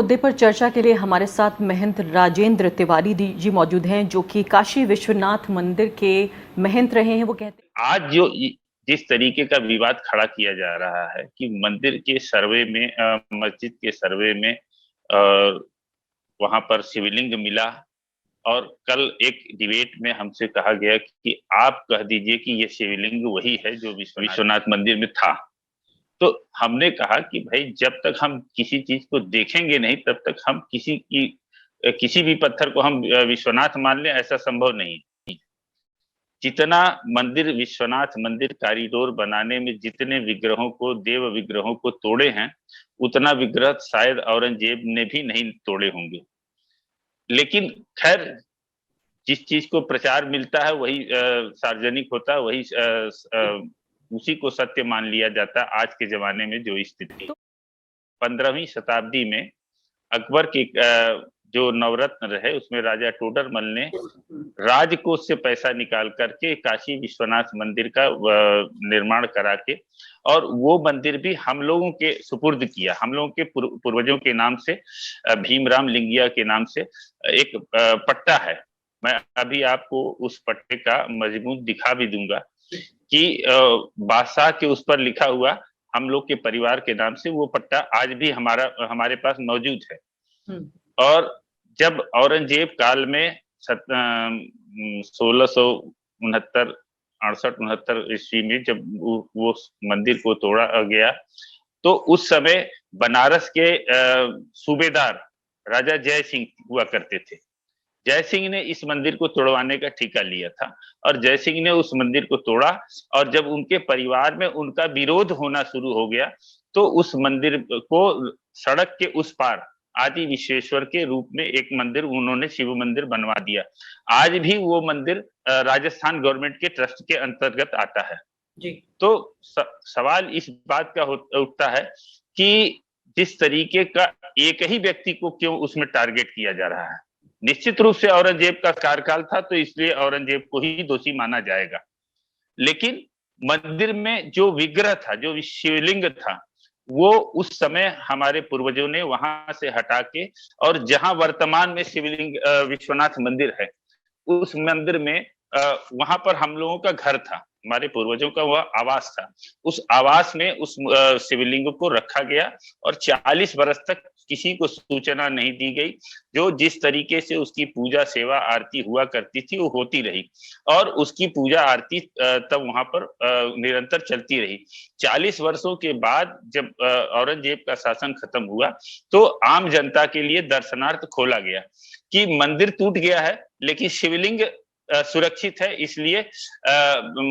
मुद्दे पर चर्चा के लिए हमारे साथ महंत राजेंद्र तिवारी जी मौजूद हैं, जो कि काशी विश्वनाथ मंदिर के महंत रहे हैं। वो कहते हैं आज जिस तरीके का विवाद खड़ा किया जा रहा है कि मंदिर के सर्वे में मस्जिद के सर्वे में वहां पर शिवलिंग मिला, और कल एक डिबेट में हमसे कहा गया कि आप कह दीजिए कि ये शिवलिंग वही है जो विश्वनाथ मंदिर में था। तो हमने कहा कि भाई, जब तक हम किसी चीज को देखेंगे नहीं तब तक हम किसी भी पत्थर को हम विश्वनाथ मान लें, ऐसा संभव नहीं। जितना मंदिर विश्वनाथ मंदिर कॉरिडोर बनाने में जितने विग्रहों को, देव विग्रहों को तोड़े हैं, उतना विग्रह शायद औरंगजेब ने भी नहीं तोड़े होंगे। लेकिन खैर, जिस चीज को प्रचार मिलता है वही सार्वजनिक होता है, वही उसी को सत्य मान लिया जाता है। आज के जमाने में जो स्थिति, 15वीं शताब्दी में अकबर के जो नवरत्न रहे उसमें राजा टोडरमल ने राजकोष से पैसा निकाल करके काशी विश्वनाथ मंदिर का निर्माण करा के, और वो मंदिर भी हम लोगों के सुपुर्द किया। हम लोगों के पूर्वजों के नाम से, भीमराव लिंगिया के नाम से एक पट्टा है। मैं अभी आपको उस पट्टे का मजमून दिखा भी दूंगा कि बादशाह के उस पर लिखा हुआ हम लोग के परिवार के नाम से वो पट्टा आज भी हमारे पास मौजूद है। और जब औरंगजेब काल में 1669 68 ईस्वी में जब वो मंदिर को तोड़ा गया, तो उस समय बनारस के सूबेदार राजा जय सिंह हुआ करते थे। जय सिंह ने इस मंदिर को तोड़वाने का ठेका लिया था, और जय सिंह ने उस मंदिर को तोड़ा। और जब उनके परिवार में उनका विरोध होना शुरू हो गया, तो उस मंदिर को सड़क के उस पार आदि विश्वेश्वर के रूप में एक मंदिर उन्होंने शिव मंदिर बनवा दिया। आज भी वो मंदिर राजस्थान गवर्नमेंट के ट्रस्ट के अंतर्गत आता है जी। तो सवाल इस बात का उठता है कि जिस तरीके का एक ही व्यक्ति को क्यों उसमें टारगेट किया जा रहा है। निश्चित रूप से औरंगजेब का कार्यकाल था, तो इसलिए औरंगजेब को ही दोषी माना जाएगा। लेकिन मंदिर में जो विग्रह था, जो शिवलिंग था, वो उस समय हमारे पूर्वजों ने वहां से हटा के, और जहां वर्तमान में शिवलिंग विश्वनाथ मंदिर है, उस मंदिर में वहां पर हम लोगों का घर था, हमारे पूर्वजों का वह आवास था। उस आवास में उस शिवलिंग को रखा गया, और 40 वर्ष तक किसी को सूचना नहीं दी गई। जो जिस तरीके से उसकी पूजा सेवा आरती हुआ करती थी वो होती रही, और उसकी पूजा आरती तब वहां पर निरंतर चलती रही। 40 वर्षों के बाद जब औरंगजेब का शासन खत्म हुआ, तो आम जनता के लिए दर्शनार्थ खोला गया कि मंदिर टूट गया है लेकिन शिवलिंग सुरक्षित है, इसलिए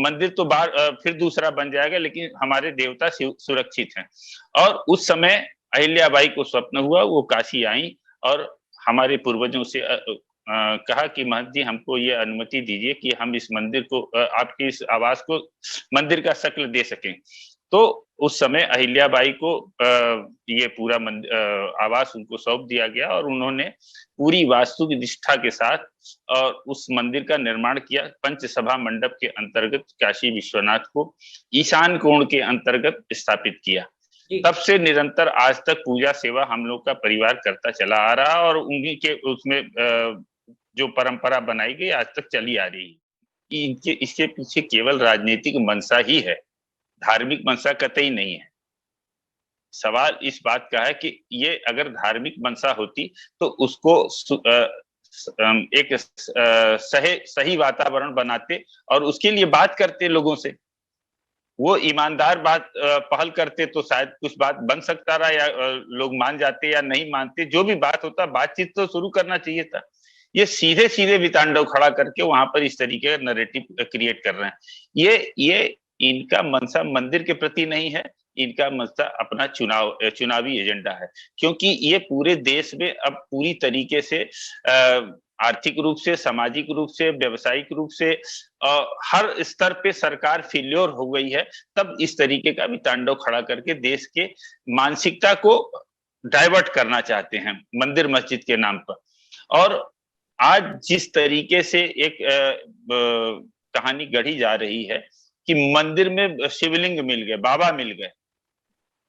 मंदिर तो फिर दूसरा बन जाएगा, लेकिन हमारे देवता सुरक्षित हैं। और उस समय अहिल्याबाई को स्वप्न हुआ, वो काशी आई और हमारे पूर्वजों से कहा कि महंत जी, हमको ये अनुमति दीजिए कि हम इस मंदिर को, आपके इस आवास को मंदिर का शक्ल दे सकें। तो उस समय अहिल्याबाई को ये पूरा आवास उनको सौंप दिया गया, और उन्होंने पूरी वास्तु की निष्ठा के साथ और उस मंदिर का निर्माण किया। पंचसभा मंडप के अंतर्गत काशी विश्वनाथ को ईशान कोण के अंतर्गत स्थापित किया। तब से निरंतर आज तक पूजा सेवा हम लोग का परिवार करता चला आ रहा, और उन्हीं के उसमें जो परंपरा बनाई गई आज तक चली आ रही है। इसके पीछे केवल राजनीतिक मंशा ही है, धार्मिक मंशा कतई नहीं है। सवाल इस बात का है कि ये अगर धार्मिक मंशा होती तो उसको एक सही वातावरण बनाते और उसके लिए बात करते, लोगों से वो ईमानदार बात पहल करते, तो शायद कुछ बात बन सकता रहा, या लोग मान जाते या नहीं मानते। जो भी बात होता, बातचीत तो शुरू करना चाहिए था। ये सीधे सीधे वितांडव खड़ा करके वहां पर इस तरीके का नैरेटिव क्रिएट कर रहे हैं। ये इनका मनसा मंदिर के प्रति नहीं है, इनका मनसा अपना चुनावी एजेंडा है। क्योंकि ये पूरे देश में अब पूरी तरीके से आर्थिक रूप से, सामाजिक रूप से, व्यवसायिक रूप से हर स्तर पे सरकार फेल्योर हो गई है। तब इस तरीके का भी तांडव खड़ा करके देश के मानसिकता को डाइवर्ट करना चाहते हैं मंदिर मस्जिद के नाम पर। और आज जिस तरीके से एक कहानी गढ़ी जा रही है कि मंदिर में शिवलिंग मिल गए, बाबा मिल गए,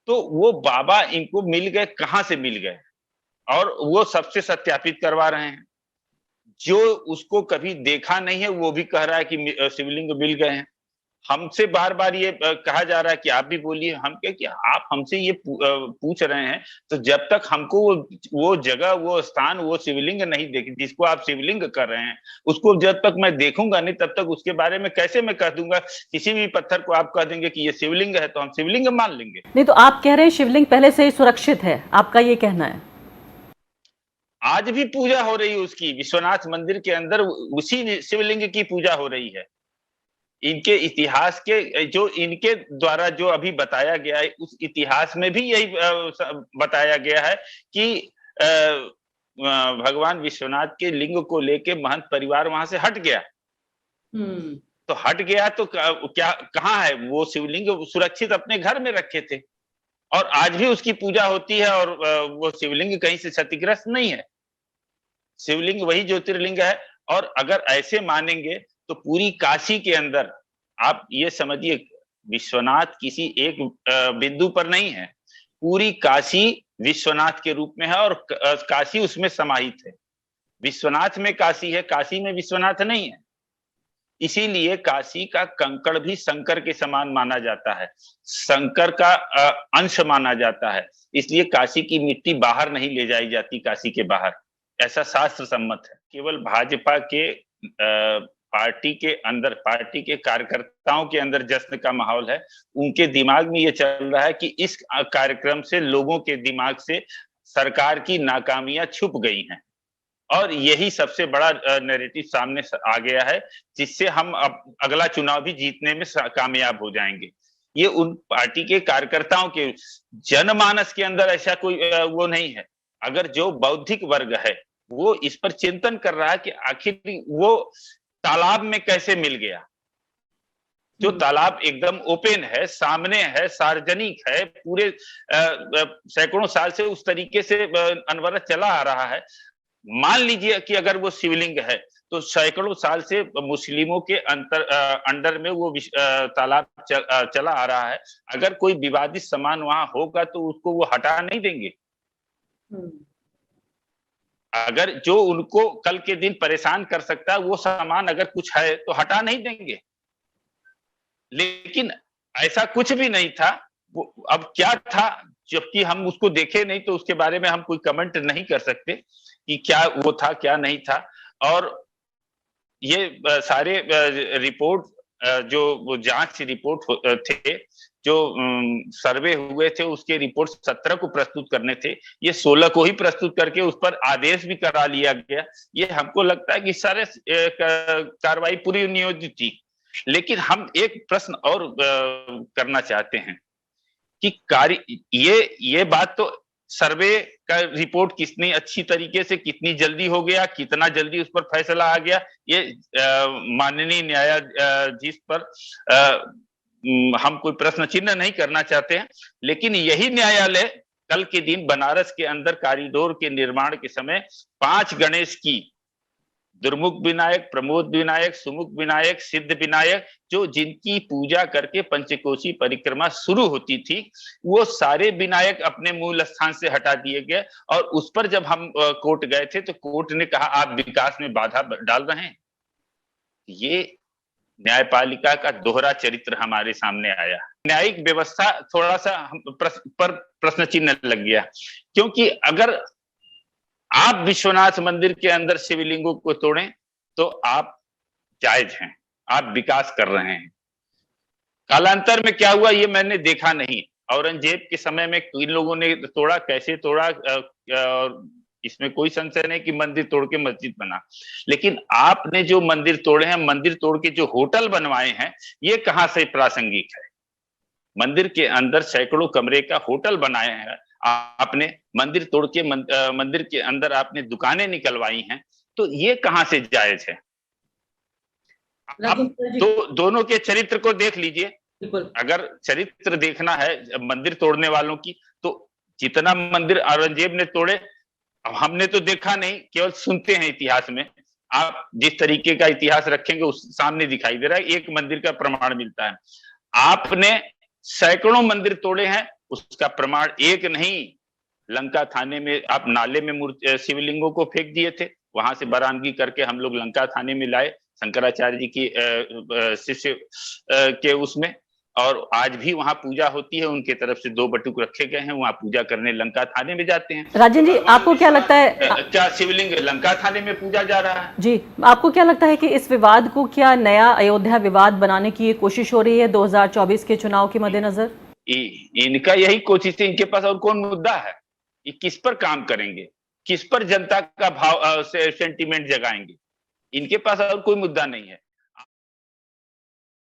तो वो बाबा इनको मिल गए, कहां से मिल गए और वो सबसे सत्यापित करवा रहे हैं। जो उसको कभी देखा नहीं है वो भी कह रहा है कि शिवलिंग मिल गए हैं। हमसे बार बार ये कहा जा रहा है कि आप भी बोलिए। हम क्या कि आप हमसे ये पूछ रहे हैं, तो जब तक हमको वो जगह, वो स्थान, वो शिवलिंग नहीं देख, जिसको आप शिवलिंग कर रहे हैं, उसको जब तक मैं देखूंगा नहीं, तब तक उसके बारे में कैसे मैं कह दूंगा। किसी भी पत्थर को आप कह देंगे कि ये शिवलिंग है तो हम शिवलिंग मान लेंगे। नहीं, तो आप कह रहे हैं शिवलिंग पहले से ही सुरक्षित है, आपका ये कहना है? आज भी पूजा हो रही है उसकी, विश्वनाथ मंदिर के अंदर उसी शिवलिंग की पूजा हो रही है। इनके इतिहास के जो इनके द्वारा जो अभी बताया गया है, उस इतिहास में भी यही बताया गया है कि भगवान विश्वनाथ के लिंग को लेके महंत परिवार वहां से हट गया। तो हट गया तो क्या कहाँ है वो शिवलिंग? सुरक्षित अपने घर में रखे थे और आज भी उसकी पूजा होती है, और वो शिवलिंग कहीं से क्षतिग्रस्त नहीं है। शिवलिंग वही ज्योतिर्लिंग है। और अगर ऐसे मानेंगे तो पूरी काशी के अंदर आप ये समझिए, विश्वनाथ किसी एक बिंदु पर नहीं है, पूरी काशी विश्वनाथ के रूप में है और काशी उसमें समाहित है। विश्वनाथ में काशी है, काशी में विश्वनाथ नहीं है। इसीलिए काशी का कंकड़ भी शंकर के समान माना जाता है, शंकर का अंश माना जाता है। इसलिए काशी की मिट्टी बाहर नहीं ले जाई जाती, काशी के बाहर, ऐसा शास्त्र सम्मत है। केवल भाजपा के पार्टी के अंदर, पार्टी के कार्यकर्ताओं के अंदर जश्न का माहौल है। उनके दिमाग में ये चल रहा है कि इस कार्यक्रम से लोगों के दिमाग से सरकार की नाकामियां छुप गई हैं, और यही सबसे बड़ा नैरेटिव सामने आ गया है, जिससे हम अब अगला चुनाव भी जीतने में कामयाब हो जाएंगे। ये उन पार्टी के कार्यकर्ताओं के जनमानस के अंदर ऐसा कोई वो नहीं है। अगर जो बौद्धिक वर्ग है वो इस पर चिंतन कर रहा है कि आखिर वो तालाब में कैसे मिल गया, जो तालाब एकदम ओपन है, सामने है, सार्वजनिक है, पूरे सैकड़ों साल से उस तरीके से अनवरत चला आ रहा है। मान लीजिए कि अगर वो शिवलिंग है, तो सैकड़ों साल से मुस्लिमों के अंडर में वो तालाब चला आ रहा है। अगर कोई विवादित सामान वहां होगा तो उसको वो हटा नहीं देंगे। अगर जो उनको कल के दिन परेशान कर सकता है वो सामान अगर कुछ है तो हटा नहीं देंगे। लेकिन ऐसा कुछ भी नहीं था। वो अब क्या था, जबकि हम उसको देखे नहीं, तो उसके बारे में हम कोई कमेंट नहीं कर सकते कि क्या वो था क्या नहीं था। और ये सारे रिपोर्ट, जो वो जांच रिपोर्ट थे, जो सर्वे हुए थे, उसके रिपोर्ट 17 को प्रस्तुत करने थे, ये 16 को ही प्रस्तुत करके उस पर आदेश भी करा लिया गया। ये हमको लगता है कि सारे कार्रवाई पूरी नियोजित थी। लेकिन हम एक प्रश्न और करना चाहते हैं कि ये बात तो सर्वे का रिपोर्ट कितनी अच्छी तरीके से, कितनी जल्दी हो गया, कितना जल्दी उस पर फैसला आ गया, ये माननीय न्यायाधीश पर हम कोई प्रश्न चिन्ह नहीं करना चाहते हैं। लेकिन यही न्यायालय कल के दिन बनारस के अंदर कॉरिडोर के निर्माण के समय 5 गणेश की, दुर्मुख विनायक, प्रमोद विनायक, सुमुख विनायक, सिद्ध विनायक, जो जिनकी पूजा करके पंचकोशी परिक्रमा शुरू होती थी, वो सारे विनायक अपने मूल स्थान से हटा दिए गए। और उस पर जब हम कोर्ट गए थे तो कोर्ट ने कहा आप विकास में बाधा डाल रहे हैं। ये न्यायपालिका का दोहरा चरित्र हमारे सामने आया। न्यायिक व्यवस्था थोड़ा सा प्रश्न चिन्ह लग गया, क्योंकि अगर आप विश्वनाथ मंदिर के अंदर शिवलिंगों को तोड़ें तो आप जायज हैं, आप विकास कर रहे हैं। कालांतर में क्या हुआ ये मैंने देखा नहीं। औरंगजेब के समय में इन लोगों ने तोड़ा, कैसे तोड़ा, इसमें कोई संशय नहीं कि मंदिर तोड़ के मस्जिद बना। लेकिन आपने जो मंदिर तोड़े हैं, मंदिर तोड़ के जो होटल बनवाए हैं, ये कहां से प्रासंगिक है? मंदिर के अंदर सैकड़ों कमरे का होटल बनाए हैं आपने, मंदिर तोड़ के मंदिर के अंदर आपने दुकानें निकलवाई हैं, तो ये कहां से जायज है? अब दोनों के चरित्र को देख लीजिए। अगर चरित्र देखना है मंदिर तोड़ने वालों की, तो जितना मंदिर औरंगजेब ने तोड़े हमने तो देखा नहीं, केवल सुनते हैं इतिहास में। आप जिस तरीके का इतिहास रखेंगे उस सामने दिखाई दे रहा है, एक मंदिर का प्रमाण मिलता है। आपने सैकड़ों मंदिर तोड़े हैं, उसका प्रमाण एक नहीं लंका थाने में आप नाले में शिवलिंगों को फेंक दिए थे, वहां से बरामदगी करके हम लोग लंका थाने में लाए शंकराचार्य जी की शिष्य के उसमें, और आज भी वहां पूजा होती है, उनके तरफ से 2 बटुक रखे गए हैं, वहां पूजा करने लंका थाने में जाते हैं। राजन जी, आपको क्या लगता है, क्या शिवलिंग लंका थाने में पूजा जा रहा है? जी, आपको क्या लगता है कि इस विवाद को क्या नया अयोध्या विवाद बनाने की कोशिश हो रही है 2024 के चुनाव के मद्देनजर? इनका यही कोशिश है, इनके पास और कौन मुद्दा है? ये किस पर काम करेंगे, किस पर जनता का भाव सेंटिमेंट जगाएंगे? इनके पास और कोई मुद्दा नहीं है।